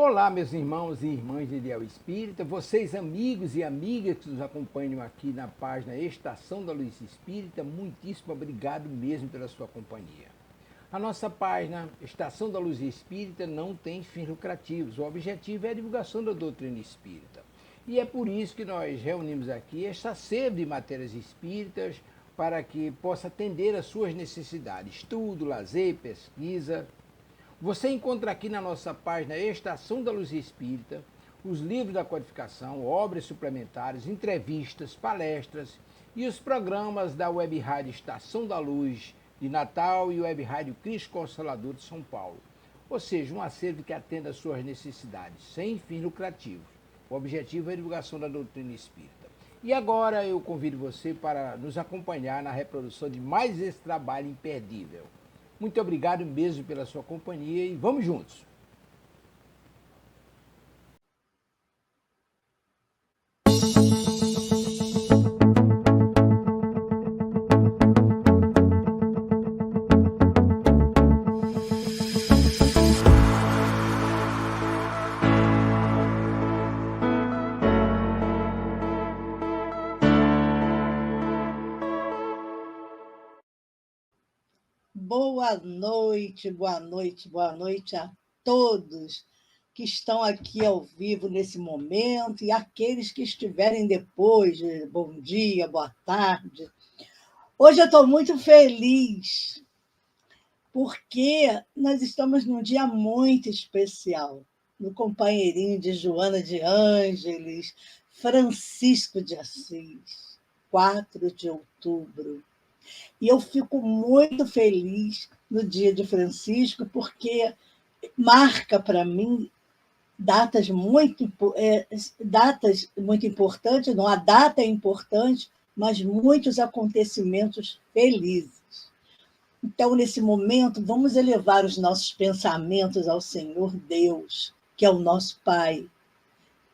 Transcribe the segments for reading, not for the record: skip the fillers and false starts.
Olá, meus irmãos e irmãs de Ideal Espírita, vocês amigos e amigas que nos acompanham aqui na página Estação da Luz Espírita, muitíssimo obrigado mesmo pela sua companhia. A nossa página Estação da Luz Espírita não tem fins lucrativos, o objetivo é a divulgação da doutrina espírita. E é por isso que nós reunimos aqui esta sede de matérias espíritas para que possa atender às suas necessidades, estudo, lazer, pesquisa. Você encontra aqui na nossa página Estação da Luz Espírita os livros da codificação, obras suplementares, entrevistas, palestras e os programas da Web Rádio Estação da Luz de Natal e Web Rádio Cristo Consolador de São Paulo. Ou seja, um acervo que atenda às suas necessidades, sem fins lucrativos. O objetivo é a divulgação da doutrina espírita. E agora eu convido você para nos acompanhar na reprodução de mais esse trabalho imperdível. Muito obrigado mesmo pela sua companhia e vamos juntos! Boa noite a todos que estão aqui ao vivo nesse momento e aqueles que estiverem depois. Bom dia, boa tarde. Hoje eu estou muito feliz porque nós estamos num dia muito especial, no companheirinho de Joana de Ângeles, Francisco de Assis, 4 de outubro. E eu fico muito feliz no dia de Francisco, porque marca para mim datas muito importantes, não, a data é importante, mas muitos acontecimentos felizes. Então, nesse momento, vamos elevar os nossos pensamentos ao Senhor Deus, que é o nosso Pai,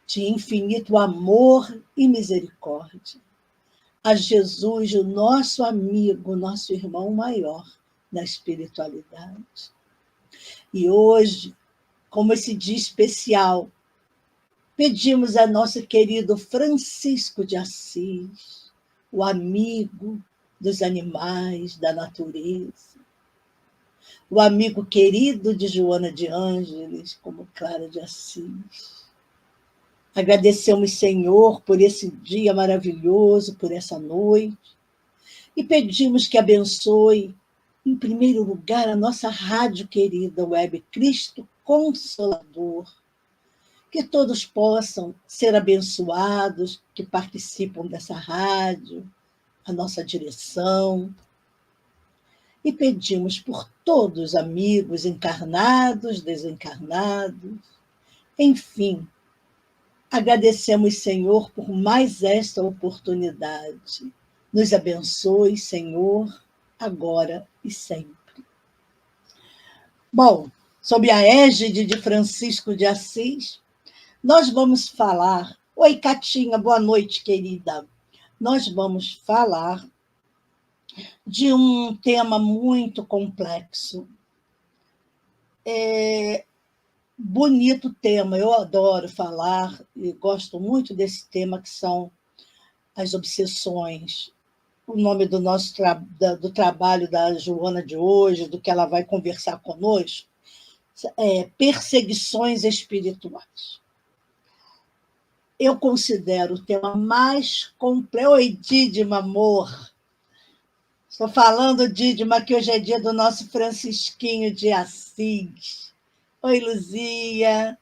de infinito amor e misericórdia. A Jesus, o nosso amigo, nosso irmão maior na espiritualidade. E hoje, como esse dia especial, pedimos a nosso querido Francisco de Assis, o amigo dos animais, da natureza, o amigo querido de Joana de Ângeles, como Clara de Assis. Agradecemos, Senhor, por esse dia maravilhoso, por essa noite, e pedimos que abençoe, em primeiro lugar, a nossa rádio querida, Web Cristo Consolador, que todos possam ser abençoados, que participam dessa rádio, a nossa direção, e pedimos por todos os amigos encarnados, desencarnados, enfim, agradecemos, Senhor, por mais esta oportunidade. Nos abençoe, Senhor, agora e sempre. Bom, sob a égide de Francisco de Assis, nós vamos falar... Oi, Catinha, boa noite, querida. Nós vamos falar de um tema muito complexo. Bonito tema, eu adoro falar e gosto muito desse tema, que são as obsessões. O nome do nosso do trabalho da Joana de hoje, do que ela vai conversar conosco, é perseguições espirituais. Eu considero o tema mais complexo. Oi, Dídima, amor. Estou falando, Dídima, que hoje é dia do nosso Francisquinho de Assis. Oi, Luzia.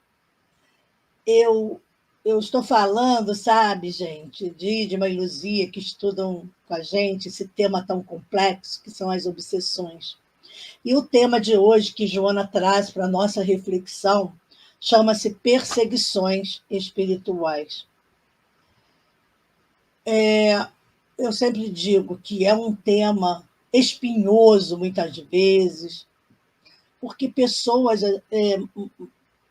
Eu estou falando, sabe, gente, Dídima e Luzia, que estudam com a gente esse tema tão complexo, que são as obsessões. E o tema de hoje, que Joana traz para a nossa reflexão, chama-se perseguições espirituais. Eu sempre digo que é um tema espinhoso, muitas vezes, porque pessoas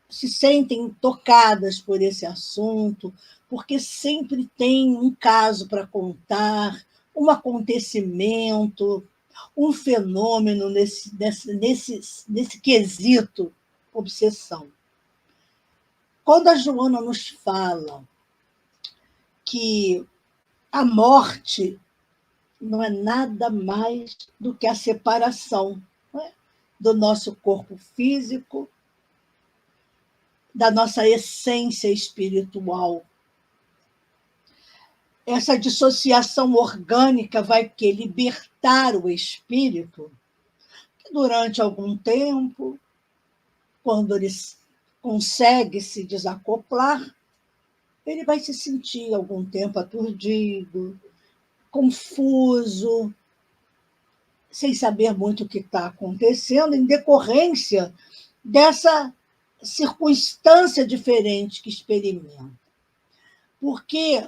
se sentem tocadas por esse assunto, porque sempre tem um caso para contar, um acontecimento, um fenômeno nesse quesito obsessão. Quando a Joana nos fala que a morte não é nada mais do que a separação, não é? Do nosso corpo físico, da nossa essência espiritual. Essa dissociação orgânica vai que libertar o espírito, que durante algum tempo, quando ele consegue se desacoplar, ele vai se sentir algum tempo aturdido, confuso, sem saber muito o que está acontecendo, em decorrência dessa circunstância diferente que experimenta. Porque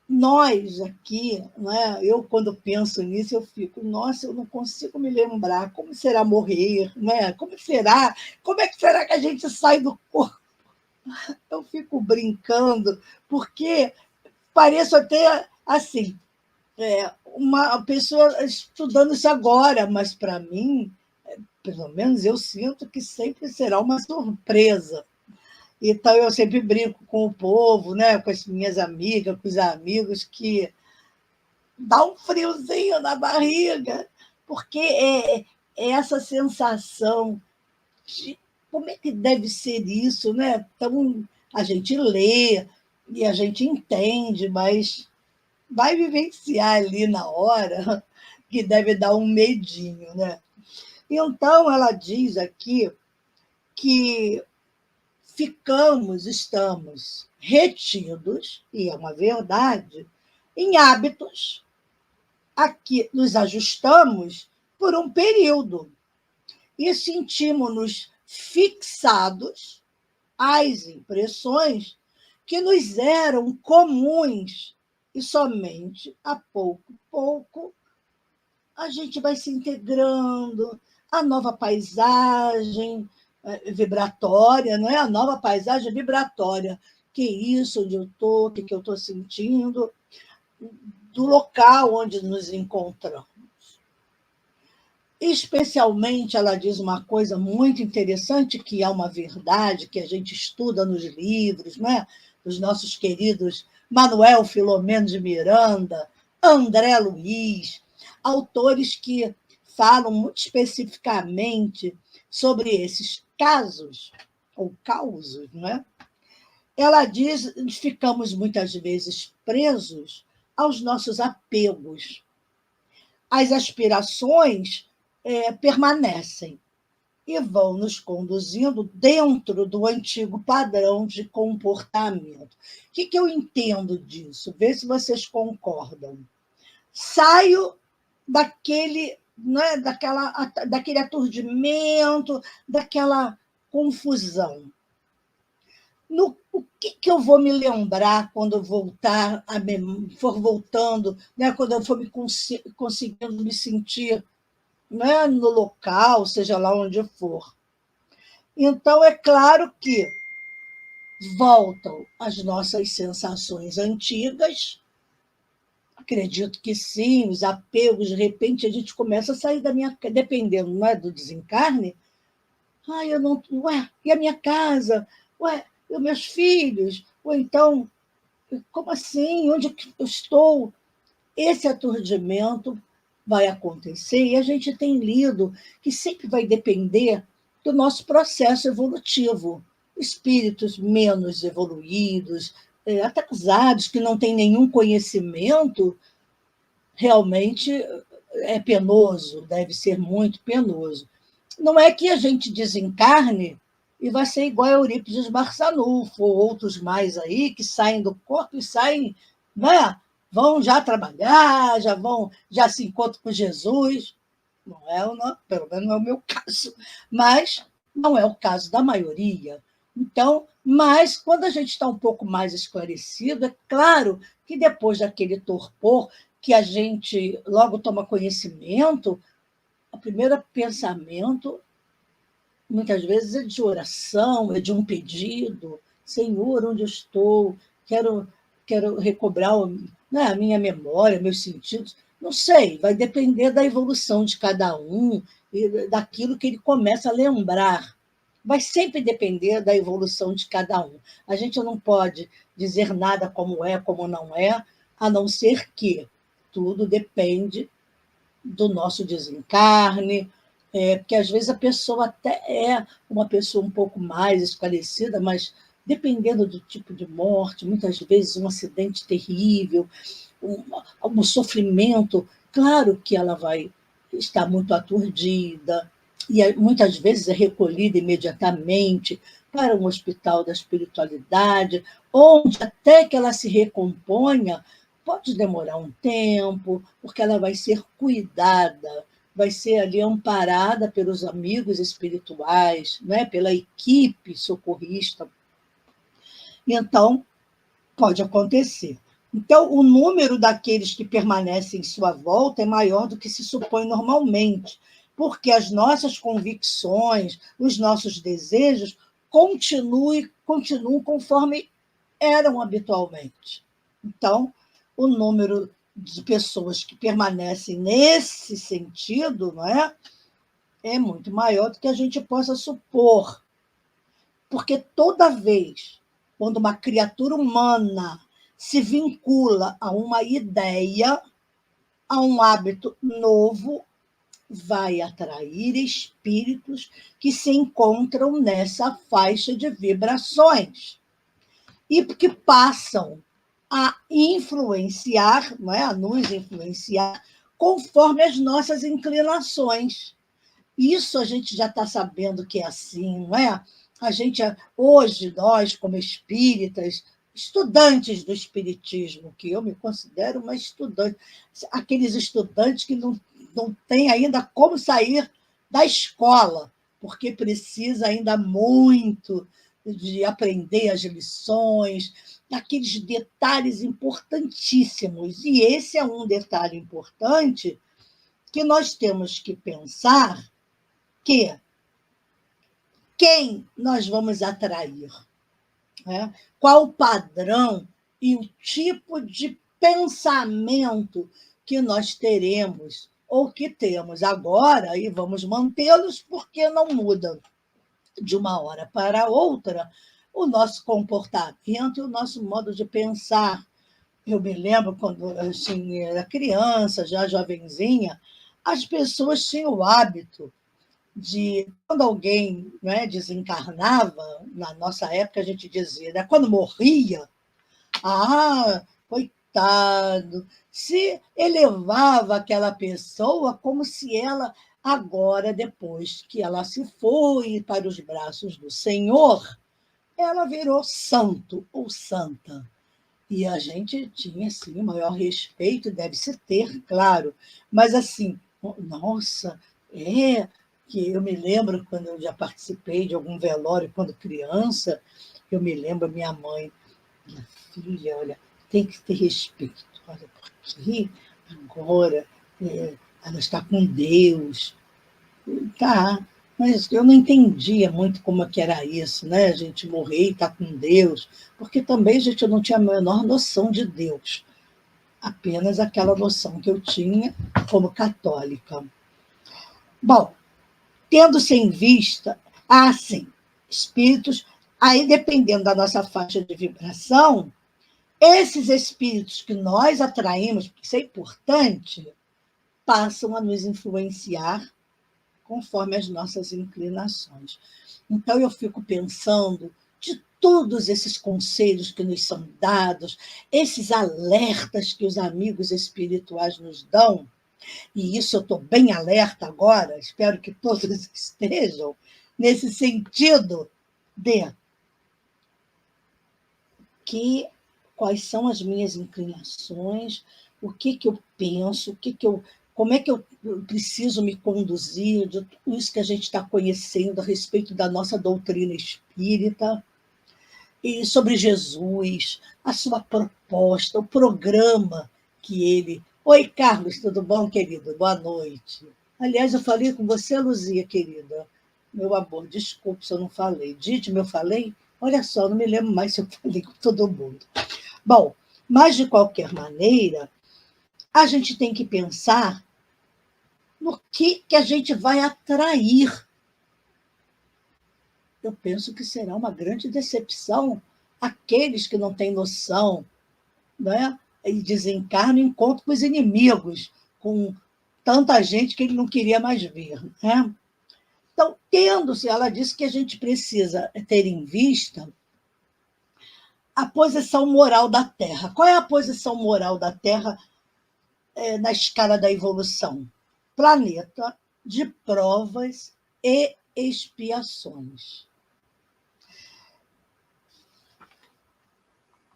nós aqui, né, eu quando penso nisso, eu fico, nossa, eu não consigo me lembrar como será morrer, né? Como é que será que a gente sai do corpo? Eu fico brincando, porque pareço até assim, uma pessoa estudando isso agora, mas para mim, pelo menos eu sinto que sempre será uma surpresa. Então, eu sempre brinco com o povo, né, com as minhas amigas, com os amigos, que dá um friozinho na barriga, porque é essa sensação de como é que deve ser isso, né? Então, a gente lê e a gente entende, mas vai vivenciar ali na hora que deve dar um medinho, né? Então, ela diz aqui que estamos retidos, e é uma verdade, em hábitos a que nos ajustamos por um período e sentimos-nos fixados às impressões que nos eram comuns e somente a pouco a gente vai se integrando à nova paisagem vibratória, não é? A nova paisagem vibratória. Que isso, onde eu estou, o que eu estou sentindo, do local onde nos encontramos. Especialmente, ela diz uma coisa muito interessante, que é uma verdade, que a gente estuda nos livros, né? Dos nossos queridos Manuel Filomeno de Miranda, André Luiz, autores que falam muito especificamente sobre esses casos, ou causos, não é? Ela diz que ficamos muitas vezes presos aos nossos apegos. As aspirações permanecem e vão nos conduzindo dentro do antigo padrão de comportamento. O que eu entendo disso? Vê se vocês concordam. Saio daquele, né, daquele aturdimento, daquela confusão. O que eu vou me lembrar quando eu voltar, for voltando, né, quando eu for conseguindo me sentir, né, no local, seja lá onde for. Então, é claro que voltam as nossas sensações antigas, acredito que sim, os apegos, de repente a gente começa a sair da minha casa, dependendo, não é, do desencarne. Ai, eu não. Ué, e a minha casa? Ué, e os meus filhos? Ou então, como assim? Onde eu estou? Esse aturdimento vai acontecer e a gente tem lido que sempre vai depender do nosso processo evolutivo. Espíritos menos evoluídos, atrasados, que não têm nenhum conhecimento, realmente é penoso, deve ser muito penoso. Não é que a gente desencarne e vai ser igual a Eurípides Barçanufo ou outros mais aí que saem do corpo e saem, né? Vão já trabalhar, já se encontram com Jesus. Não, pelo menos não é o meu caso, mas não é o caso da maioria. Então, mas quando a gente está um pouco mais esclarecido, é claro que depois daquele torpor que a gente logo toma conhecimento, o primeiro pensamento, muitas vezes, é de oração, é de um pedido. Senhor, onde eu estou? Quero recobrar, né, a minha memória, meus sentidos. Não sei, vai depender da evolução de cada um e daquilo que ele começa a lembrar. vai sempre depender da evolução de cada um. A gente não pode dizer nada como não é, a não ser que tudo depende do nosso desencarne, porque às vezes a pessoa até é uma pessoa um pouco mais esclarecida, mas dependendo do tipo de morte, muitas vezes um acidente terrível, um sofrimento, claro que ela vai estar muito aturdida, e muitas vezes é recolhida imediatamente para um hospital da espiritualidade, onde até que ela se recomponha, pode demorar um tempo, porque ela vai ser cuidada, vai ser ali amparada pelos amigos espirituais, né? Pela equipe socorrista. E então, pode acontecer. Então, o número daqueles que permanecem em sua volta é maior do que se supõe normalmente, porque as nossas convicções, os nossos desejos continuam conforme eram habitualmente. Então, o número de pessoas que permanecem nesse sentido, não é? É muito maior do que a gente possa supor. Porque toda vez quando uma criatura humana se vincula a uma ideia, a um hábito novo, vai atrair espíritos que se encontram nessa faixa de vibrações e que passam a influenciar, não é? A nos influenciar conforme as nossas inclinações. Isso a gente já está sabendo que é assim, não é? A gente, hoje, nós, como espíritas, estudantes do espiritismo, que eu me considero uma estudante, aqueles estudantes que não têm ainda como sair da escola, porque precisa ainda muito de aprender as lições, aqueles detalhes importantíssimos. E esse é um detalhe importante que nós temos que pensar que quem nós vamos atrair, né? Qual o padrão e o tipo de pensamento que nós teremos ou que temos agora e vamos mantê-los porque não mudam de uma hora para outra o nosso comportamento e o nosso modo de pensar. Eu me lembro quando assim, era criança, já jovenzinha, as pessoas tinham o hábito de quando alguém, né, desencarnava, na nossa época a gente dizia, né, quando morria, coitado, se elevava aquela pessoa como se ela agora, depois que ela se foi para os braços do Senhor, ela virou santo ou santa. E a gente tinha, assim, o maior respeito, deve-se ter, claro, mas assim, nossa, que eu me lembro quando eu já participei de algum velório quando criança, eu me lembro minha mãe, minha filha, olha, tem que ter respeito, olha, porque agora ela está com Deus, tá, mas eu não entendia muito como é que era isso, né? A gente morrer e estar com Deus, porque também, gente, eu não tinha a menor noção de Deus, apenas aquela noção que eu tinha como católica. Bom, tendo-se em vista, sim, espíritos, aí dependendo da nossa faixa de vibração, esses espíritos que nós atraímos, porque isso é importante, passam a nos influenciar conforme as nossas inclinações. Então, eu fico pensando de todos esses conselhos que nos são dados, esses alertas que os amigos espirituais nos dão, e isso eu estou bem alerta agora, espero que todos estejam, nesse sentido de quais são as minhas inclinações, o que eu penso, como é que eu preciso me conduzir, de tudo isso que a gente está conhecendo a respeito da nossa doutrina espírita, e sobre Jesus, a sua proposta, o programa que ele... Oi, Carlos, tudo bom, querido? Boa noite. Aliás, eu falei com você, Luzia, querida. Meu amor, desculpe se eu não falei. Dite, eu falei? Olha só, não me lembro mais se eu falei com todo mundo. Bom, mas, de qualquer maneira, a gente tem que pensar no que a gente vai atrair. eu penso que será uma grande decepção aqueles que não têm noção, né? E desencarnam e encontram com os inimigos, com tanta gente que ele não queria mais ver. Né? Então, tendo-se, ela disse que a gente precisa ter em vista a posição moral da Terra. Qual é a posição moral da Terra na escala da evolução? Planeta de provas e expiações.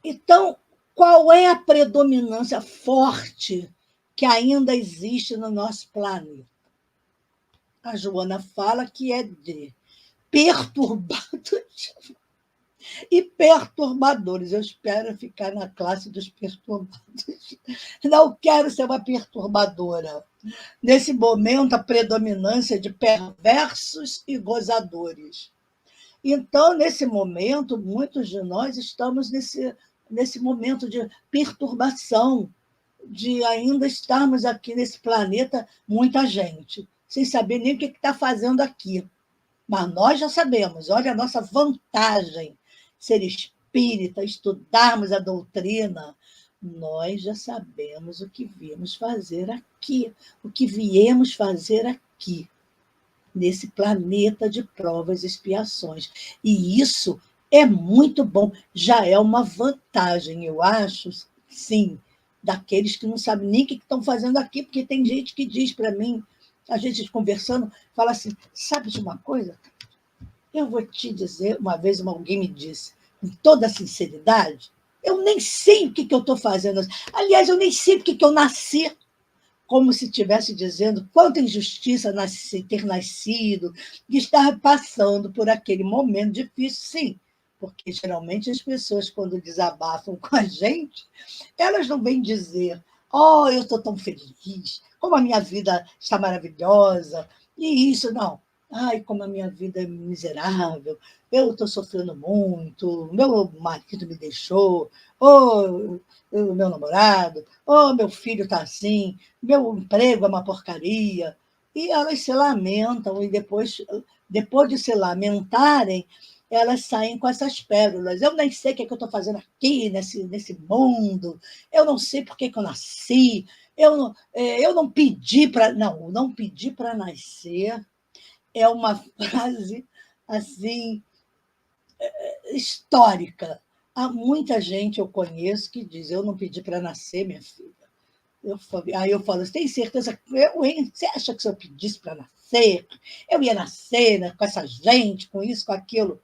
Então, qual é a predominância forte que ainda existe no nosso planeta? A Joana fala que é de perturbados e perturbadores. Eu espero ficar na classe dos perturbados. Não quero ser uma perturbadora. Nesse momento, a predominância de perversos e gozadores. Então, nesse momento, muitos de nós estamos nesse momento de perturbação, de ainda estarmos aqui nesse planeta, muita gente, sem saber nem o que está fazendo aqui. Mas nós já sabemos, olha a nossa vantagem, ser espírita, estudarmos a doutrina, nós já sabemos o que viemos fazer aqui, o que viemos fazer aqui, nesse planeta de provas e expiações. E isso é muito bom, já é uma vantagem, eu acho, sim, daqueles que não sabem nem o que estão fazendo aqui, porque tem gente que diz para mim, a gente conversando, fala assim, sabe de uma coisa? Eu vou te dizer, uma vez alguém me disse, com toda a sinceridade, eu nem sei o que eu estou fazendo. Aliás, eu nem sei porque que eu nasci, como se estivesse dizendo quanta injustiça ter nascido, de estar passando por aquele momento difícil, sim, porque geralmente as pessoas, quando desabafam com a gente, elas não vêm dizer, oh, eu estou tão feliz, como a minha vida está maravilhosa, e isso, não. Ai, como a minha vida é miserável, eu estou sofrendo muito, meu marido me deixou, ou o meu namorado, ou meu filho está assim, meu emprego é uma porcaria. E elas se lamentam, e depois de se lamentarem, elas saem com essas pérolas. Eu nem sei o que eu estou fazendo aqui, nesse mundo, eu não sei por que eu nasci, eu não pedi para. Não pedi para nascer é uma frase assim histórica. Há muita gente eu conheço que diz: eu não pedi para nascer, minha filha. Aí eu falo: você tem certeza? Você acha que se eu pedisse para nascer, eu ia nascer, né, com essa gente, com isso, com aquilo?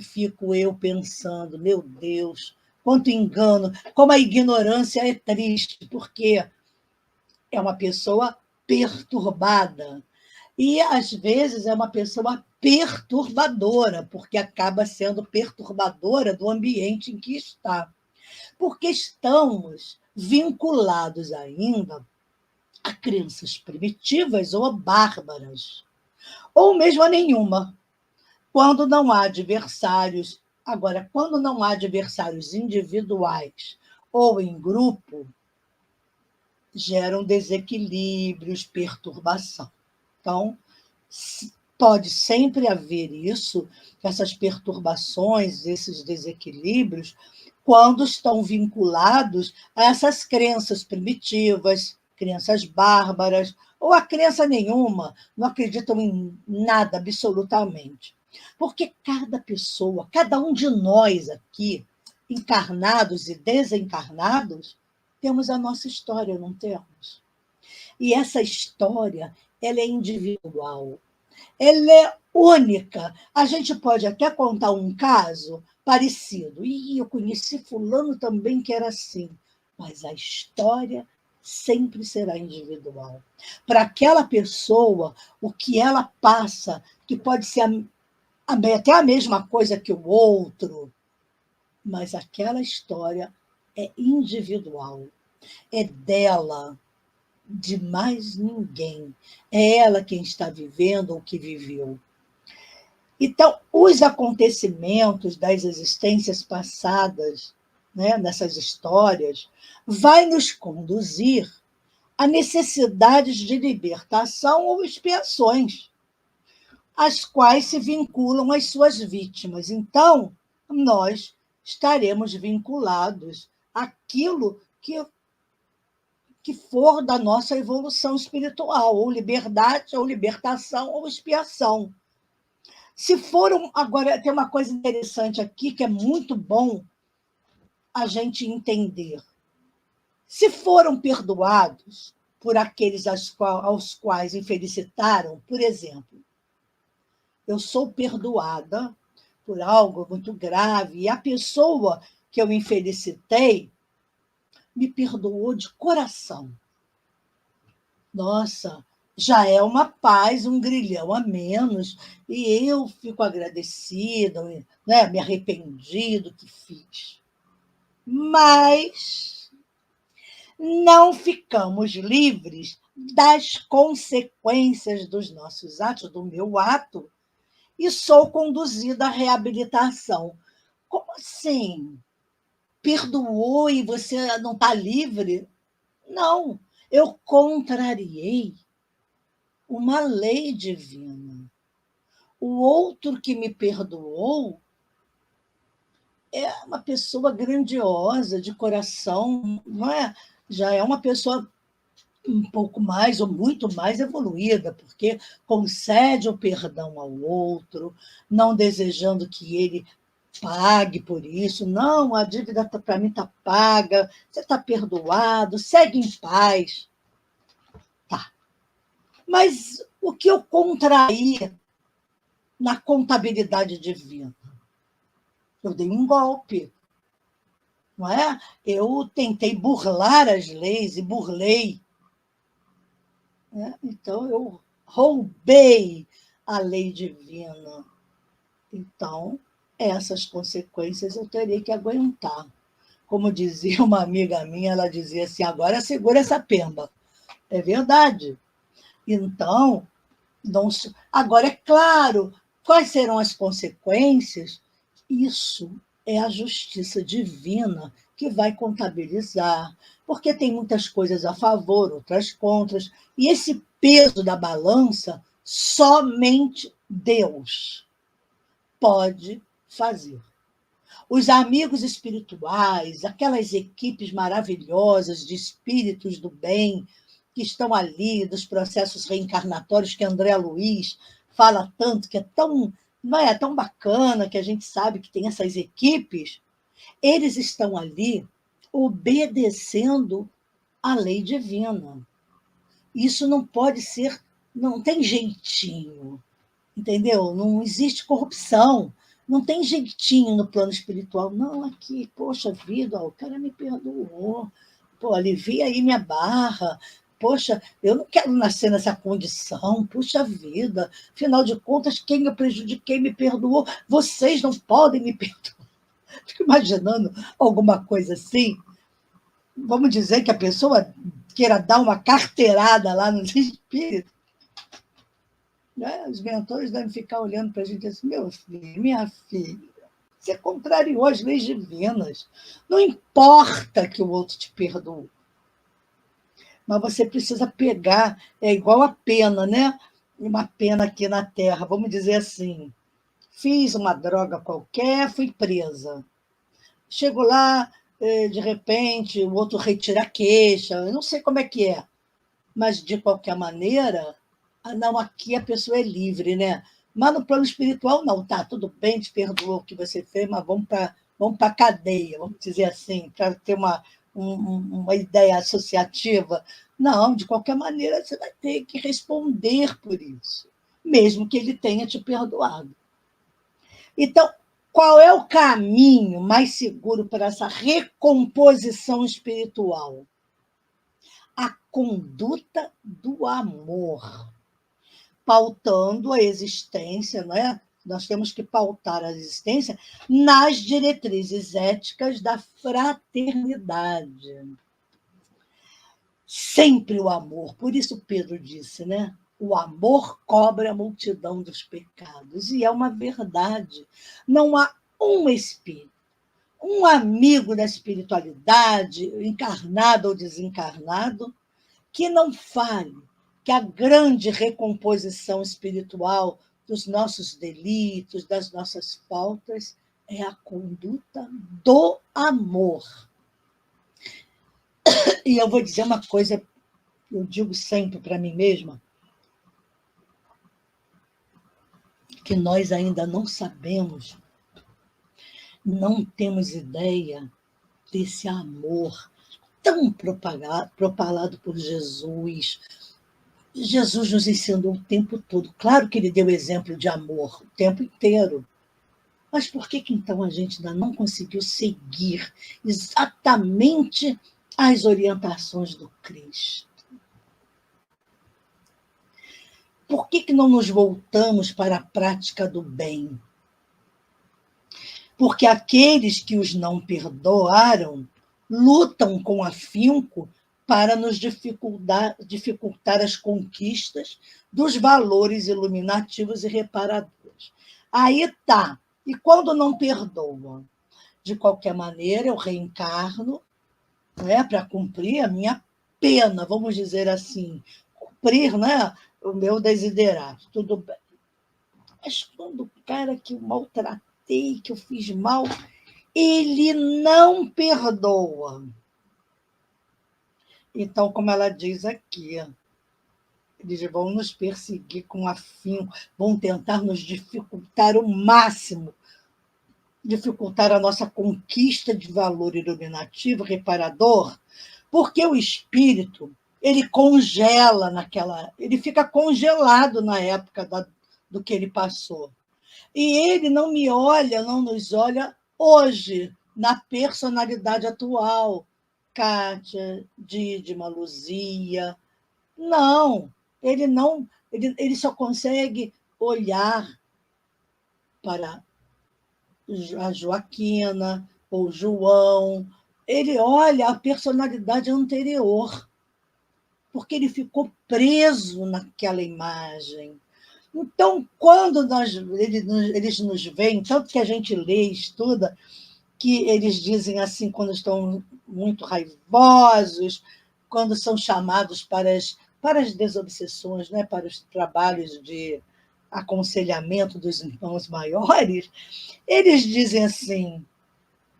Fico eu pensando: meu Deus, quanto engano, como a ignorância é triste, porque é uma pessoa perturbada. E, às vezes, é uma pessoa perturbadora, porque acaba sendo perturbadora do ambiente em que está. Porque estamos vinculados ainda a crenças primitivas ou bárbaras, ou mesmo a nenhuma, quando não há adversários. Agora, quando não há adversários individuais ou em grupo, geram desequilíbrios, perturbação. Então, pode sempre haver isso, essas perturbações, esses desequilíbrios, quando estão vinculados a essas crenças primitivas, crenças bárbaras, ou a crença nenhuma, não acreditam em nada absolutamente. Porque cada pessoa, cada um de nós aqui, encarnados e desencarnados, temos a nossa história, não temos? E essa história, ela é individual, ela é única. A gente pode até contar um caso parecido. E eu conheci fulano também que era assim. Mas a história sempre será individual. Para aquela pessoa, o que ela passa, que pode ser até a mesma coisa que o outro, mas aquela história é individual. É dela, de mais ninguém. É ela quem está vivendo o que viveu. Então, os acontecimentos das existências passadas, né, nessas histórias, vai nos conduzir a necessidades de libertação ou expiações. as quais se vinculam às suas vítimas. Então, nós estaremos vinculados àquilo que for da nossa evolução espiritual, ou liberdade, ou libertação, ou expiação. Se foram. Agora, tem uma coisa interessante aqui que é muito bom a gente entender. Se foram perdoados por aqueles aos quais infelicitaram, por exemplo, eu sou perdoada por algo muito grave, e a pessoa que eu infelicitei me perdoou de coração. Nossa, já é uma paz, um grilhão a menos, e eu fico agradecida, né, me arrependi do que fiz. Mas não ficamos livres das consequências dos nossos atos, do meu ato, e sou conduzida à reabilitação. Como assim? Perdoou e você não está livre? Não, eu contrariei uma lei divina. O outro que me perdoou é uma pessoa grandiosa, de coração, não é? Já é uma pessoa um pouco mais ou muito mais evoluída, porque concede o perdão ao outro, não desejando que ele pague por isso. Não, a dívida para mim está paga, você está perdoado, segue em paz. Tá. Mas o que eu contraí na contabilidade divina? Eu dei um golpe, não é? Eu tentei burlar as leis e burlei. Né? Então, eu roubei a lei divina. Então, essas consequências eu terei que aguentar. Como dizia uma amiga minha, ela dizia assim: agora segura essa pemba. É verdade. Então, não, agora, é claro, quais serão as consequências? Isso é a justiça divina que vai contabilizar, porque tem muitas coisas a favor, outras contras, e esse peso da balança, somente Deus pode fazer. Os amigos espirituais, aquelas equipes maravilhosas de espíritos do bem que estão ali, dos processos reencarnatórios que André Luiz fala tanto, que é tão, não é tão bacana, que a gente sabe que tem essas equipes, eles estão ali obedecendo à lei divina. Isso não pode ser, não tem jeitinho, entendeu? Não existe corrupção, não tem jeitinho no plano espiritual. Não, aqui, poxa vida, o cara me perdoou, pô, alivia aí minha barra, poxa, eu não quero nascer nessa condição, puxa vida, afinal de contas, quem eu prejudiquei me perdoou, vocês não podem me perdoar. Fico imaginando alguma coisa assim. Vamos dizer que a pessoa queira dar uma carteirada lá nos espíritos, né? Os mentores devem ficar olhando para a gente assim: meu filho, minha filha, você contrariou as leis divinas. Não importa que o outro te perdoe, mas você precisa pegar, é igual a pena, né? Uma pena aqui na Terra, vamos dizer assim: fiz uma droga qualquer, fui presa. Chego lá, de repente, o outro retira a queixa, eu não sei como é que é, mas, de qualquer maneira, não, aqui a pessoa é livre, né? Mas no plano espiritual, não, tá, tudo bem, te perdoou o que você fez, mas vamos para a cadeia, vamos dizer assim, para ter uma ideia associativa. Não, de qualquer maneira, você vai ter que responder por isso, mesmo que ele tenha te perdoado. Então, qual é o caminho mais seguro para essa recomposição espiritual? A conduta do amor, pautando a existência, não é? Nós temos que pautar a existência nas diretrizes éticas da fraternidade. Sempre o amor, por isso Pedro disse, né? O amor cobre a multidão dos pecados, e é uma verdade. Não há um espírito, um amigo da espiritualidade, encarnado ou desencarnado, que não fale que a grande recomposição espiritual dos nossos delitos, das nossas faltas, é a conduta do amor. E eu vou dizer uma coisa, eu digo sempre para mim mesma, que nós ainda não sabemos, não temos ideia desse amor tão propalado por Jesus. Jesus nos ensinou o tempo todo. Claro que ele deu exemplo de amor o tempo inteiro. Mas por que então a gente ainda não conseguiu seguir exatamente as orientações do Cristo? Por que não nos voltamos para a prática do bem? Porque aqueles que os não perdoaram lutam com afinco para nos dificultar as conquistas dos valores iluminativos e reparadores. Aí está. E quando não perdoam? De qualquer maneira, eu reencarno, né, para cumprir a minha pena, vamos dizer assim, cumprir, né, o meu desiderato. Tudo bem. Mas quando o cara que eu maltratei, que eu fiz mal, ele não perdoa. Então, como ela diz aqui, eles vão nos perseguir com afinco, vão tentar nos dificultar o máximo, dificultar a nossa conquista de valor iluminativo, reparador, porque o espírito, ele congela ele fica congelado na época do que ele passou. E ele não me olha, não nos olha hoje, na personalidade atual. Kátia, Dídima, Luzia. Não, ele só consegue olhar para a Joaquina ou João. Ele olha a personalidade anterior, porque ele ficou preso naquela imagem. Então, quando eles nos veem, tanto que a gente lê e estuda, que eles dizem assim, quando estão muito raivosos, quando são chamados para as desobsessões, né, para os trabalhos de aconselhamento dos irmãos maiores, eles dizem assim,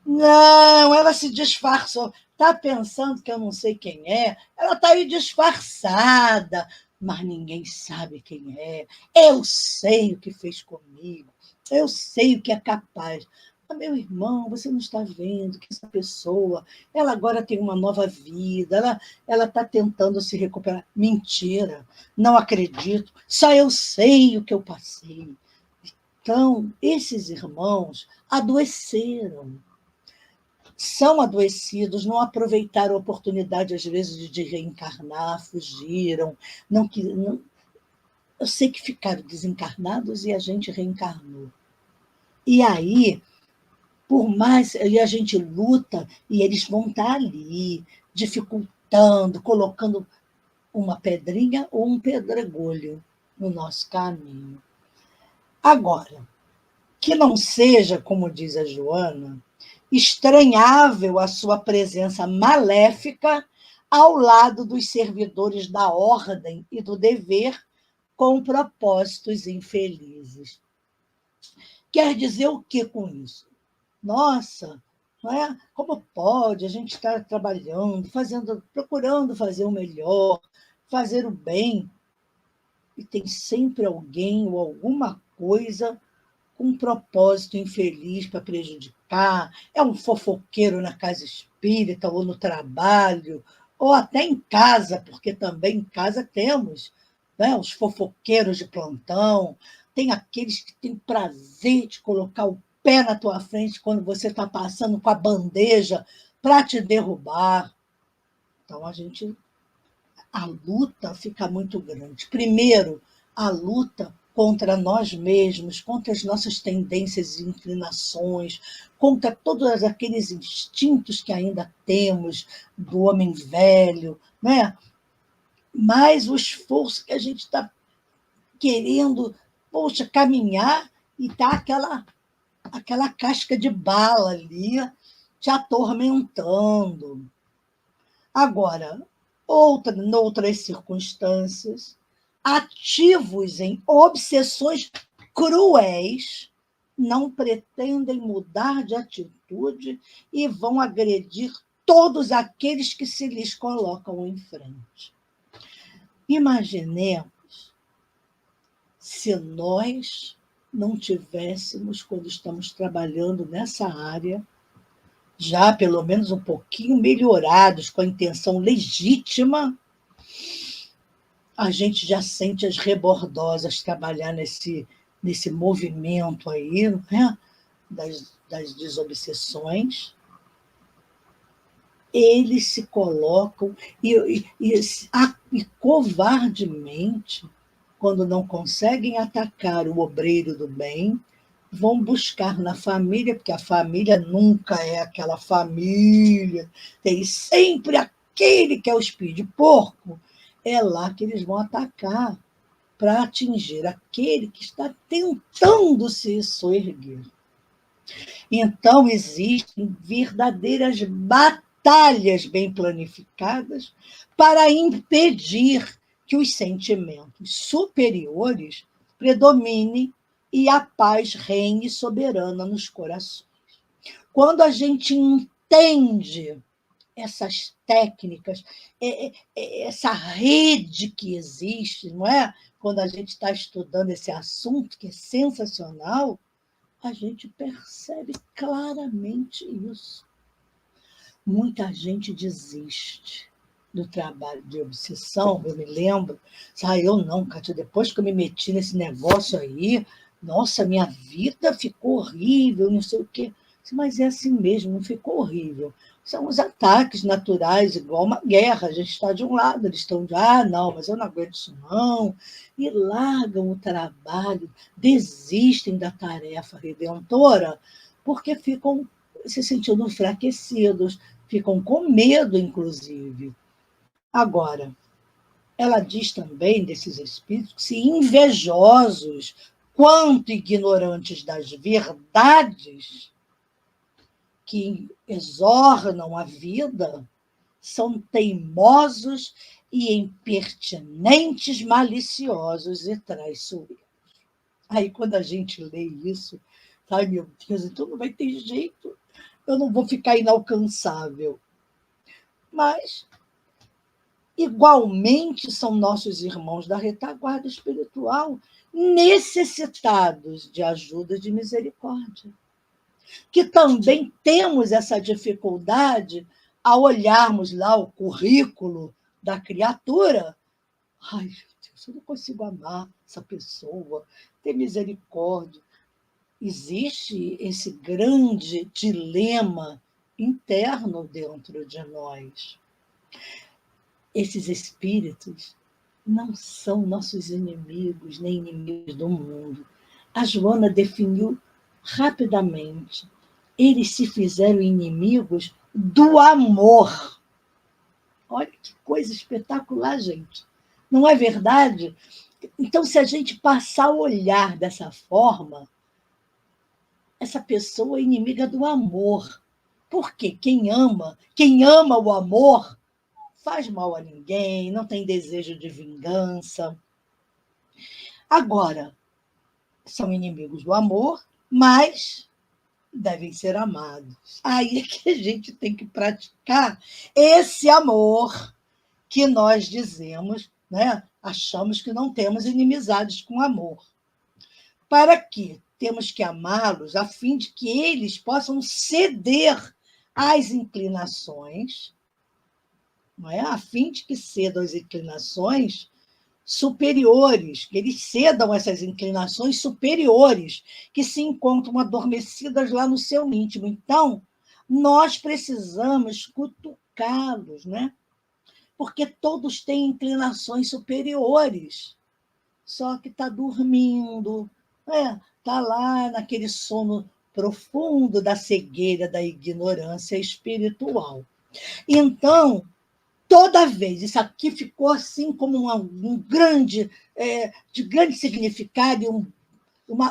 não, ela se disfarçou, está pensando que eu não sei quem é, ela está aí disfarçada, mas ninguém sabe quem é. Eu sei o que fez comigo, eu sei o que é capaz. Mas, meu irmão, você não está vendo que essa pessoa, ela agora tem uma nova vida, ela está tentando se recuperar. Mentira, não acredito, só eu sei o que eu passei. Então, esses irmãos adoeceram, são adoecidos, não aproveitaram a oportunidade, às vezes, de reencarnar, fugiram. Não, eu sei que ficaram desencarnados e a gente reencarnou. E aí, por mais. E a gente luta, e eles vão estar ali, dificultando, colocando uma pedrinha ou um pedregulho no nosso caminho. Agora, que não seja, como diz a Joana, estranhável a sua presença maléfica ao lado dos servidores da ordem e do dever com propósitos infelizes. Quer dizer o que com isso? Nossa, não é? Como pode a gente estar trabalhando, procurando fazer o melhor, fazer o bem, e tem sempre alguém ou alguma coisa com um propósito infeliz para prejudicar, é um fofoqueiro na casa espírita ou no trabalho, ou até em casa, porque também em casa temos, né, os fofoqueiros de plantão, tem aqueles que têm prazer de colocar o pé na tua frente quando você está passando com a bandeja para te derrubar. Então, a luta fica muito grande. Primeiro, a luta contra nós mesmos, contra as nossas tendências e inclinações, contra todos aqueles instintos que ainda temos do homem velho, né? Mas o esforço que a gente está querendo, poxa, caminhar e está aquela casca de bala ali te atormentando. Agora, noutras circunstâncias, ativos em obsessões cruéis, não pretendem mudar de atitude e vão agredir todos aqueles que se lhes colocam em frente. Imaginemos se nós não tivéssemos, quando estamos trabalhando nessa área, já pelo menos um pouquinho melhorados, com a intenção legítima, a gente já sente as rebordosas trabalhar nesse movimento aí, né? das desobsessões. Eles se colocam e covardemente, quando não conseguem atacar o obreiro do bem, vão buscar na família, porque a família nunca é aquela família, tem sempre aquele que é o espírito de porco, é lá que eles vão atacar para atingir aquele que está tentando se soerguer. Então, existem verdadeiras batalhas bem planificadas para impedir que os sentimentos superiores predominem e a paz reine soberana nos corações. Quando a gente entende essas técnicas, essa rede que existe, não é? Quando a gente está estudando esse assunto, que é sensacional, a gente percebe claramente isso. Muita gente desiste do trabalho de obsessão, eu me lembro. Eu não, Cátia, depois que eu me meti nesse negócio aí, nossa, minha vida ficou horrível, não sei o quê. Mas é assim mesmo, não ficou horrível. São os ataques naturais, igual uma guerra. A gente está de um lado, eles estão de, não, mas eu não aguento isso não. E largam o trabalho, desistem da tarefa redentora, porque ficam se sentindo enfraquecidos, ficam com medo, inclusive. Agora, ela diz também desses espíritos que, se invejosos quanto ignorantes das verdades que exornam a vida, são teimosos e impertinentes, maliciosos e traiçoeiros. Aí, quando a gente lê isso, meu Deus, então não vai ter jeito, eu não vou ficar inalcançável. Mas, igualmente, são nossos irmãos da retaguarda espiritual, necessitados de ajuda e de misericórdia. Que também temos essa dificuldade ao olharmos lá o currículo da criatura. Meu Deus, eu não consigo amar essa pessoa, ter misericórdia. Existe esse grande dilema interno dentro de nós. Esses espíritos não são nossos inimigos, nem inimigos do mundo. A Joana definiu rapidamente. Eles se fizeram inimigos do amor. Olha que coisa espetacular, gente. Não é verdade? Então, se a gente passar a olhar dessa forma, essa pessoa é inimiga do amor. Porque quem ama o amor, faz mal a ninguém, não tem desejo de vingança. Agora, são inimigos do amor, mas devem ser amados. Aí é que a gente tem que praticar esse amor que nós dizemos, né? Achamos que não temos inimizades com amor. Para quê? Temos que amá-los a fim de que eles possam ceder às inclinações, não é? A fim de que cedam às inclinações superiores, que eles cedam essas inclinações superiores, que se encontram adormecidas lá no seu íntimo. Então, nós precisamos cutucá-los, né? Porque todos têm inclinações superiores, só que está dormindo, está lá naquele sono profundo da cegueira, da ignorância espiritual. Então, toda vez, isso aqui ficou assim como de grande significado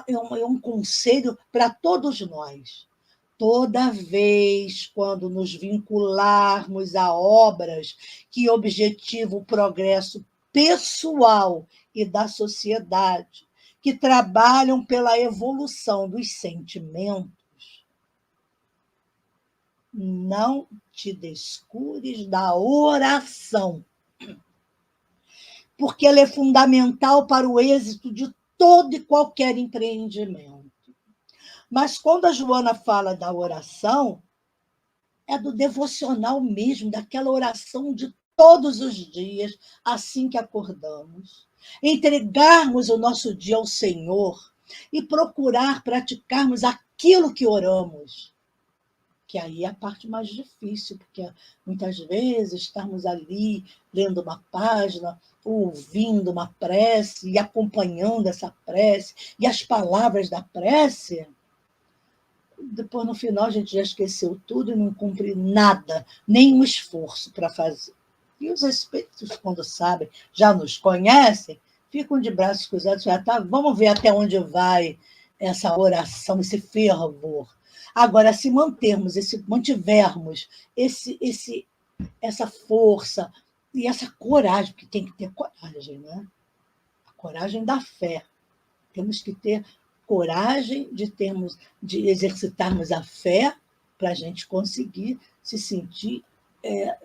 e um conselho para todos nós. Toda vez quando nos vincularmos a obras que objetivam o progresso pessoal e da sociedade, que trabalham pela evolução dos sentimentos, não te descures da oração, porque ela é fundamental para o êxito de todo e qualquer empreendimento. Mas quando a Joana fala da oração, é do devocional mesmo, daquela oração de todos os dias, assim que acordamos. Entregarmos o nosso dia ao Senhor e procurar praticarmos aquilo que oramos, que aí é a parte mais difícil, porque muitas vezes estarmos ali lendo uma página, ouvindo uma prece e acompanhando essa prece, e as palavras da prece, depois no final a gente já esqueceu tudo e não cumpriu nada, nenhum esforço para fazer. E os espíritos, quando sabem, já nos conhecem, ficam de braços cruzados, já tá, vamos ver até onde vai essa oração, esse fervor. Agora, se mantivermos essa força e essa coragem, porque tem que ter coragem, né? A coragem da fé. Temos que ter coragem de exercitarmos a fé para a gente conseguir se sentir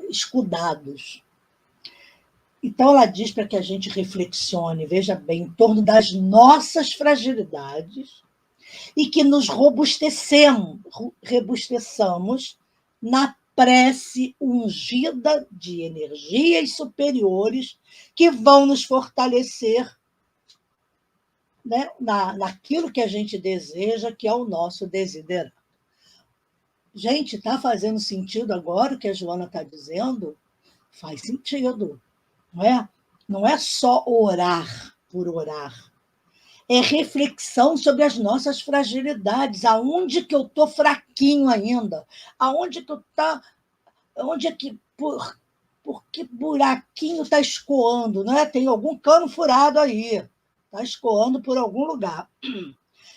escudados. Então, ela diz para que a gente reflexione, veja bem, em torno das nossas fragilidades e que nos robusteçamos na prece ungida de energias superiores que vão nos fortalecer, né, naquilo que a gente deseja, que é o nosso desiderado. Gente, está fazendo sentido agora o que a Joana está dizendo? Faz sentido, não é? Não é só orar por orar. É reflexão sobre as nossas fragilidades, aonde que eu estou fraquinho ainda, aonde que eu tá, onde é que por que buraquinho está escoando, né? Tem algum cano furado aí, está escoando por algum lugar.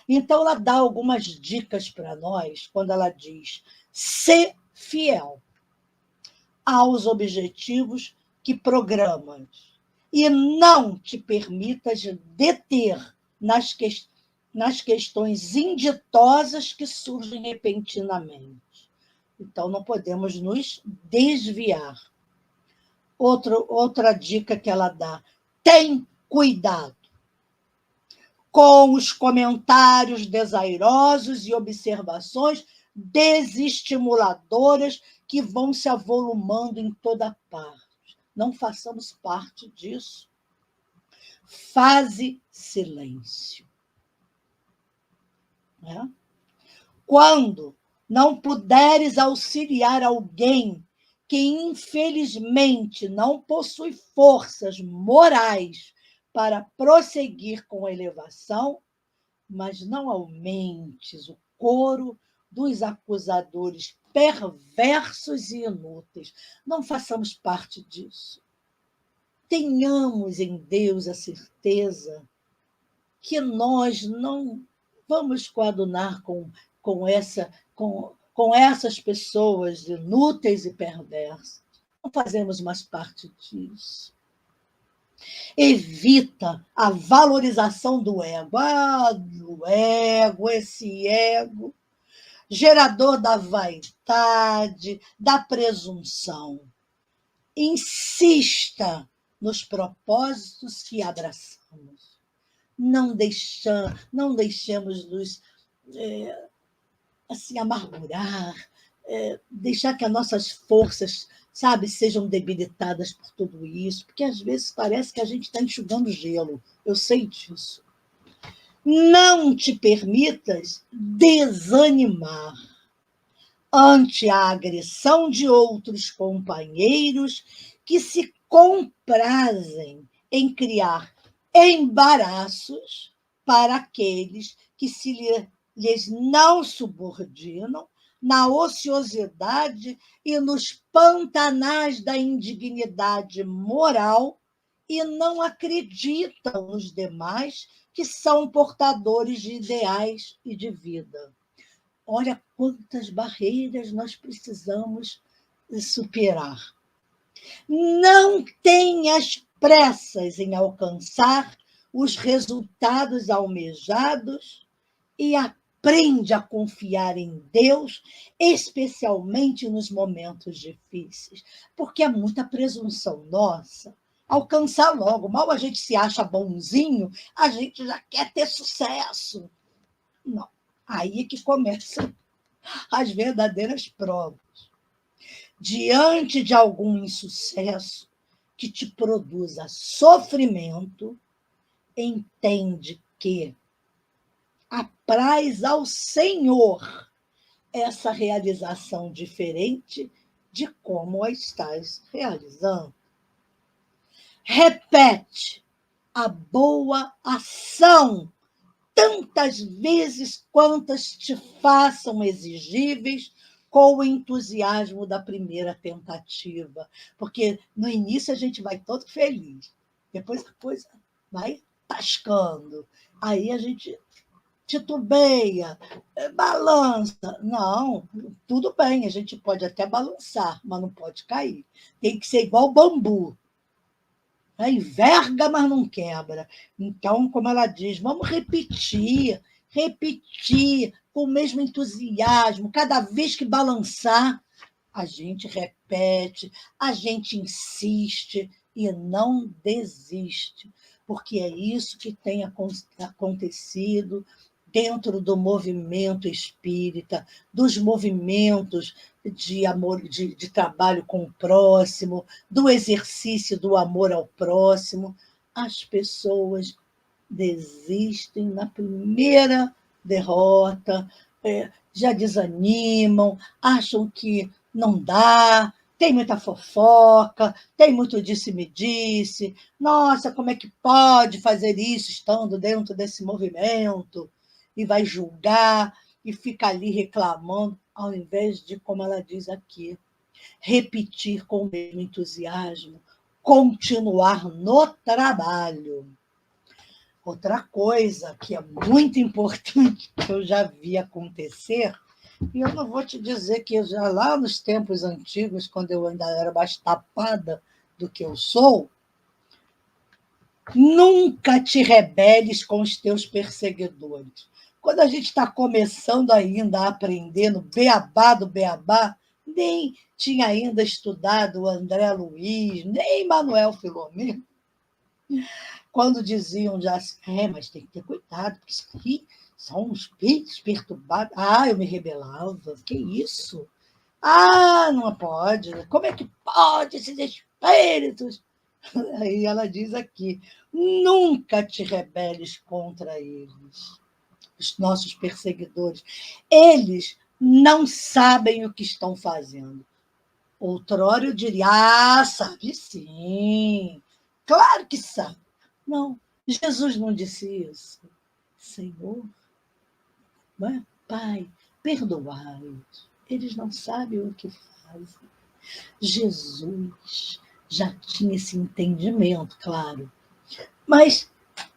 Então, ela dá algumas dicas para nós quando ela diz: ser fiel aos objetivos que programas e não te permitas deter nas questões inditosas que surgem repentinamente. Então, não podemos nos desviar. Outra dica que ela dá: tem cuidado com os comentários desairosos e observações desestimuladoras que vão se avolumando em toda parte. Não façamos parte disso. Faze silêncio. Né? Quando não puderes auxiliar alguém que, infelizmente, não possui forças morais para prosseguir com a elevação, mas não aumentes o coro dos acusadores perversos e inúteis. Não façamos parte disso. Tenhamos em Deus a certeza que nós não vamos coadunar com essas pessoas inúteis e perversas. Não fazemos mais parte disso. Evita a valorização do ego. Do ego, esse ego, gerador da vaidade, da presunção. Insista nos propósitos que abraçamos. Não deixemos nos assim, amargurar, deixar que as nossas forças, sabe, sejam debilitadas por tudo isso, porque às vezes parece que a gente está enxugando gelo. Eu sei disso. Não te permitas desanimar ante a agressão de outros companheiros que se comprazem em criar embaraços para aqueles que lhes não subordinam na ociosidade e nos pantanais da indignidade moral e não acreditam nos demais que são portadores de ideais e de vida. Olha quantas barreiras nós precisamos superar. Não tenhas pressas em alcançar os resultados almejados e aprende a confiar em Deus, especialmente nos momentos difíceis, porque é muita presunção nossa alcançar logo. Mal a gente se acha bonzinho, a gente já quer ter sucesso. Não. Aí é que começam as verdadeiras provas. Diante de algum insucesso que te produza sofrimento, entende que apraz ao Senhor essa realização diferente de como a estás realizando. Repete a boa ação tantas vezes quantas te façam exigíveis com o entusiasmo da primeira tentativa. Porque no início a gente vai todo feliz, depois a coisa vai tascando. Aí a gente titubeia, balança. Não, tudo bem, a gente pode até balançar, mas não pode cair. Tem que ser igual bambu. Enverga, mas não quebra. Então, como ela diz, vamos repetir, com o mesmo entusiasmo. Cada vez que balançar, a gente repete, a gente insiste e não desiste, porque é isso que tem acontecido dentro do movimento espírita, dos movimentos de amor, de trabalho com o próximo, do exercício do amor ao próximo. As pessoas desistem na primeira derrota, já desanimam, acham que não dá, tem muita fofoca, tem muito disse-me-disse. Nossa, como é que pode fazer isso estando dentro desse movimento? E vai julgar e fica ali reclamando, ao invés de, como ela diz aqui, repetir com o mesmo entusiasmo, continuar no trabalho. Outra coisa que é muito importante, que eu já vi acontecer, e eu não vou te dizer que já lá nos tempos antigos, quando eu ainda era mais tapada do que eu sou, nunca te rebeles com os teus perseguidores. Quando a gente está começando ainda a aprender no beabá do beabá, nem tinha ainda estudado o André Luiz, nem Manuel Filomeno, quando diziam já assim, mas tem que ter cuidado, porque isso aqui são uns espíritos perturbados. Eu me rebelava. Que isso? Não pode. Como é que pode esses espíritos? Aí ela diz aqui, nunca te rebeles contra eles, os nossos perseguidores. Eles não sabem o que estão fazendo. Outrora eu diria, sabe sim, claro que sabe. Não, Jesus não disse isso. Senhor, Pai, perdoai-os. Eles não sabem o que fazem. Jesus já tinha esse entendimento, claro. Mas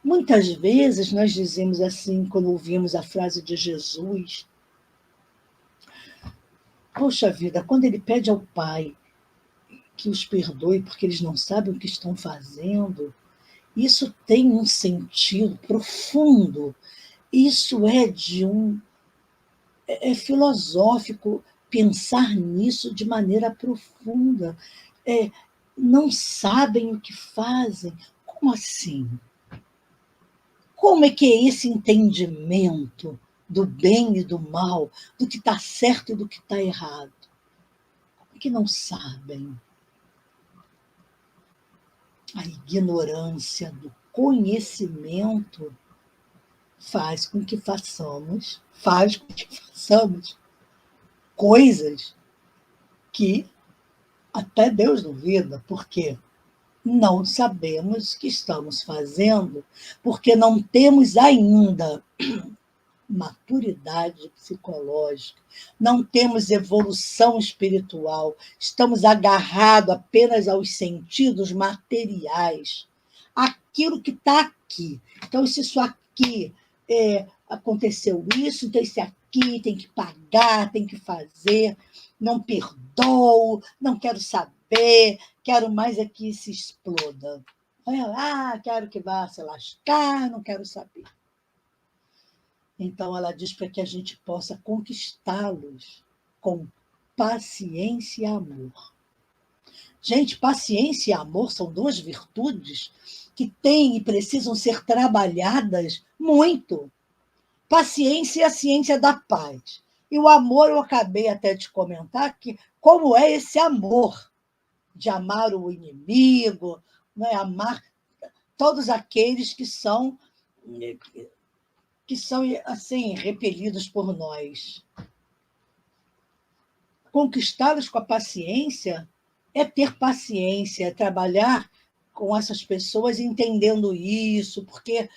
muitas vezes nós dizemos assim, quando ouvimos a frase de Jesus, poxa vida, quando ele pede ao Pai que os perdoe porque eles não sabem o que estão fazendo, isso tem um sentido profundo. Isso é filosófico pensar nisso de maneira profunda. Não sabem o que fazem. Como assim? Como é que é esse entendimento do bem e do mal, do que está certo e do que está errado? Como é que não sabem? A ignorância do conhecimento faz com que façamos coisas que até Deus duvida, porque não sabemos o que estamos fazendo, porque não temos ainda maturidade psicológica, não temos evolução espiritual, estamos agarrados apenas aos sentidos materiais, aquilo que está aqui. Então, se isso aqui aconteceu isso, então esse aqui tem que pagar, tem que fazer, não perdoo, não quero saber, quero mais é que se exploda. Quero que vá se lascar, não quero saber. Então, ela diz para que a gente possa conquistá-los com paciência e amor. Gente, paciência e amor são duas virtudes que têm e precisam ser trabalhadas muito. Paciência é a ciência da paz. E o amor, eu acabei até de comentar que como é esse amor de amar o inimigo, né? Amar todos aqueles que são assim repelidos por nós. Conquistá-los com a paciência é ter paciência, é trabalhar com essas pessoas entendendo isso, porque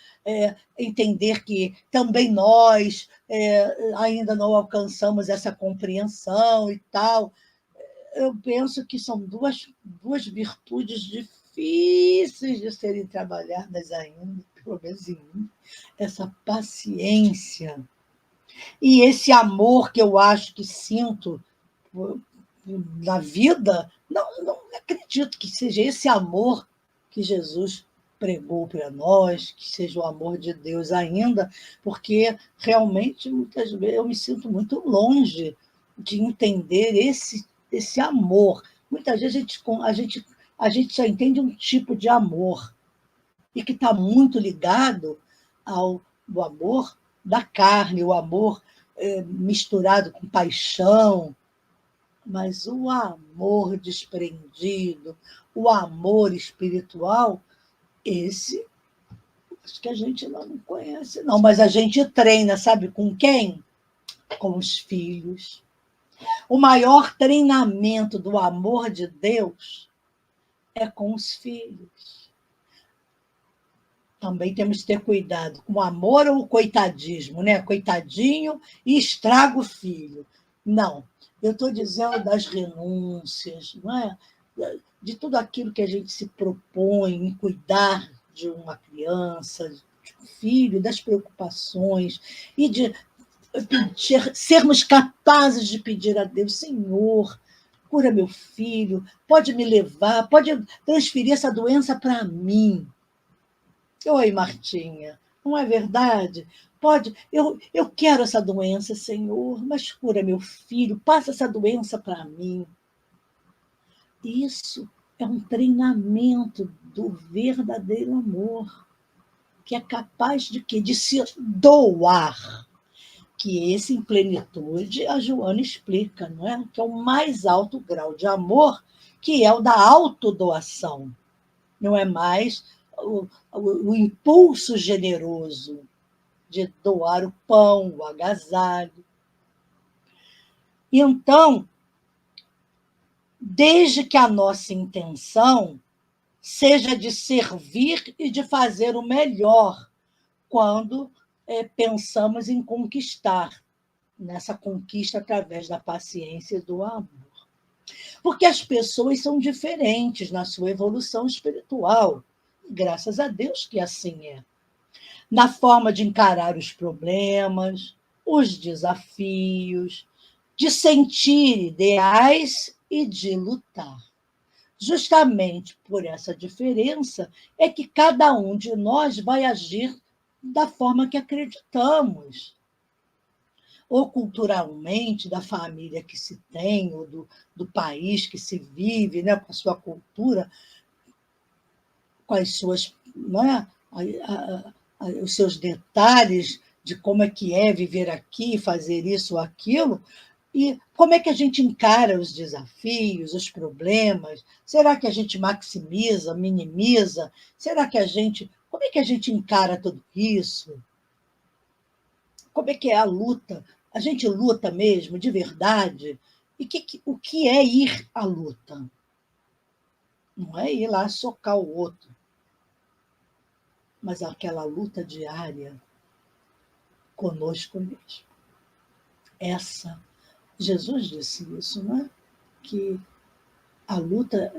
entender que também nós ainda não alcançamos essa compreensão e tal. Eu penso que são duas virtudes difíceis de serem trabalhadas ainda, pelo menos em mim, essa paciência e esse amor que eu acho que sinto na vida, não acredito que seja esse amor que Jesus pregou para nós, que seja o amor de Deus ainda, porque realmente muitas vezes eu me sinto muito longe de entender esse amor. Muitas vezes a gente só entende um tipo de amor e que está muito ligado ao amor da carne, o amor misturado com paixão, mas o amor desprendido, o amor espiritual, esse acho que a gente não conhece, não, mas a gente treina, sabe com quem? Com os filhos. O maior treinamento do amor de Deus é com os filhos. Também temos que ter cuidado com o amor ou o coitadismo, né? Coitadinho e estraga o filho. Não, eu estou dizendo das renúncias, não é? De tudo aquilo que a gente se propõe em cuidar de uma criança, de um filho, das preocupações, e de sermos capazes de pedir a Deus, Senhor, cura meu filho, pode me levar, pode transferir essa doença para mim. Oi, Martinha, não é verdade? Pode, eu quero essa doença, Senhor, mas cura meu filho, passa essa doença para mim. Isso é um treinamento do verdadeiro amor, que é capaz de quê? De se doar. Que esse, em plenitude, a Joana explica, não é? Que é o mais alto grau de amor, que é o da autodoação. Não é mais o impulso generoso de doar o pão, o agasalho. Então, desde que a nossa intenção seja de servir e de fazer o melhor quando pensamos em conquistar, nessa conquista através da paciência e do amor. Porque as pessoas são diferentes na sua evolução espiritual, graças a Deus que assim é. Na forma de encarar os problemas, os desafios, de sentir ideais e de lutar. Justamente por essa diferença é que cada um de nós vai agir da forma que acreditamos, ou culturalmente, da família que se tem, ou do país que se vive, né, com a sua cultura, com as suas, não é, os seus detalhes de como é viver aqui, fazer isso ou aquilo, e como é que a gente encara os desafios, os problemas? Será que a gente maximiza, minimiza? Como é que a gente encara tudo isso? Como é que é a luta? A gente luta mesmo, de verdade? E o que é ir à luta? Não é ir lá socar o outro, mas aquela luta diária conosco mesmo. Jesus disse isso, não é? Que a luta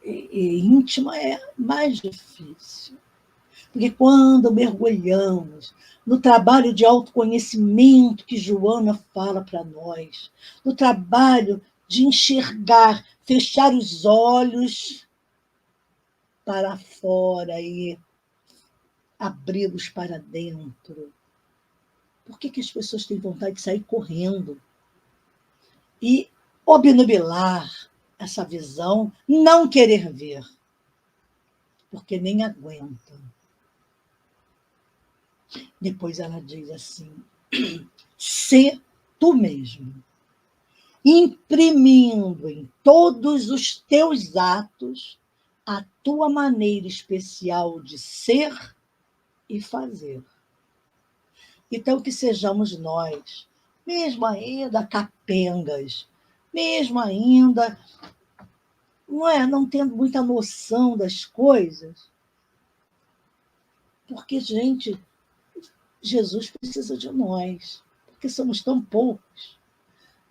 íntima é mais difícil. Porque quando mergulhamos no trabalho de autoconhecimento que Joana fala para nós, no trabalho de enxergar, fechar os olhos para fora e abri-los para dentro. Por que as pessoas têm vontade de sair correndo e obnubilar essa visão, não querer ver? Porque nem aguentam. Depois ela diz assim: sê tu mesmo, imprimindo em todos os teus atos a tua maneira especial de ser e fazer. Então, que sejamos nós, mesmo ainda capengas, mesmo ainda não tendo muita noção das coisas, porque, gente, Jesus precisa de nós, porque somos tão poucos.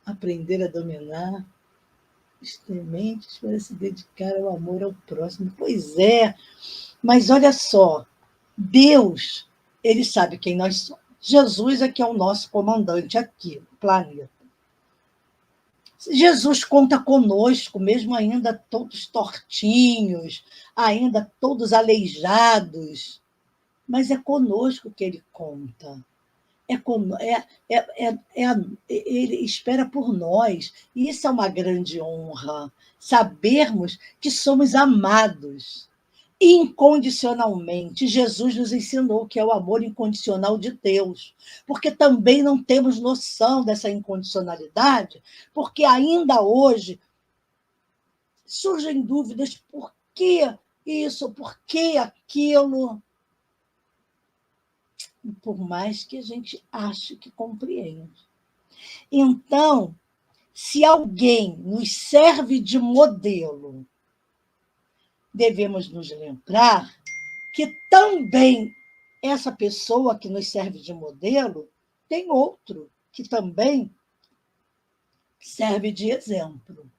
Aprender a dominar os tementes para se dedicar ao amor ao próximo. Pois é, mas olha só, Deus, ele sabe quem nós somos. Jesus é que é o nosso comandante aqui, no planeta. Jesus conta conosco, mesmo ainda todos tortinhos, ainda todos aleijados, mas é conosco que ele conta. Ele espera por nós, e isso é uma grande honra, sabermos que somos amados incondicionalmente. Jesus nos ensinou que é o amor incondicional de Deus, porque também não temos noção dessa incondicionalidade, porque ainda hoje surgem dúvidas: por que isso, por que aquilo? Por mais que a gente ache que compreende. Então, se alguém nos serve de modelo, devemos nos lembrar que também essa pessoa que nos serve de modelo tem outro que também serve de exemplo.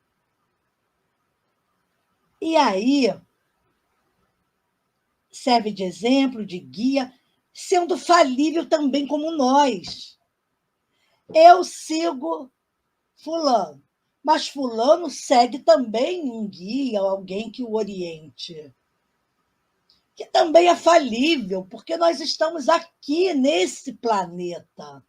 E aí, serve de exemplo, de guia, sendo falível também como nós. Eu sigo fulano, mas fulano segue também um guia, alguém que o oriente, que também é falível, porque nós estamos aqui nesse planeta.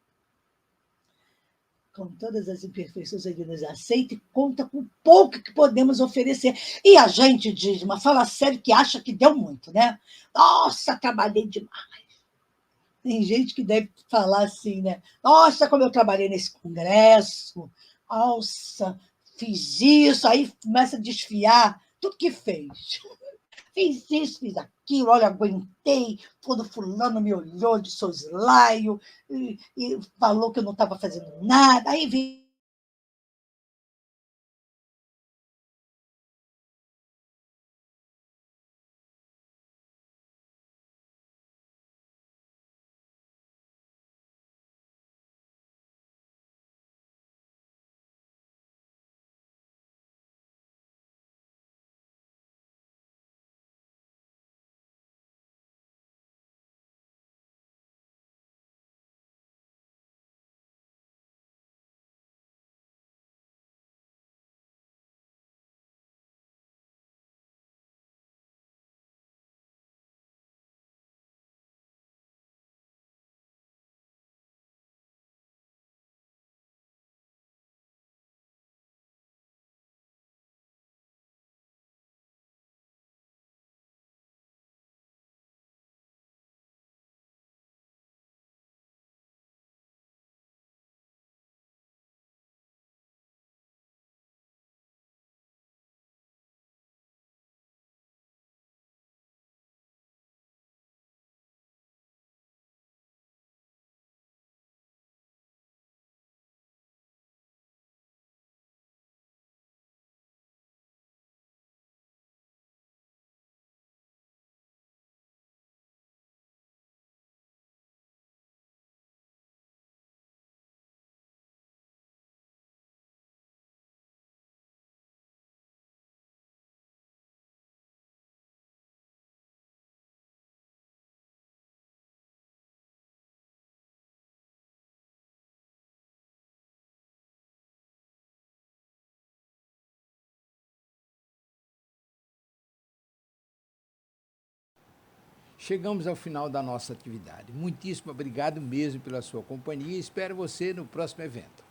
Com todas as imperfeições, ele nos aceita e conta com o pouco que podemos oferecer. E a gente diz, mas fala sério, que acha que deu muito, né? Nossa, trabalhei demais. Tem gente que deve falar assim, né? Nossa, como eu trabalhei nesse congresso. Nossa, fiz isso. Aí começa a desfiar tudo que fez. Fiz isso, fiz aquilo, olha, aguentei. Quando fulano me olhou de soslaio e falou que eu não estava fazendo nada. Aí vem chegamos ao final da nossa atividade. Muitíssimo obrigado mesmo pela sua companhia e espero você no próximo evento.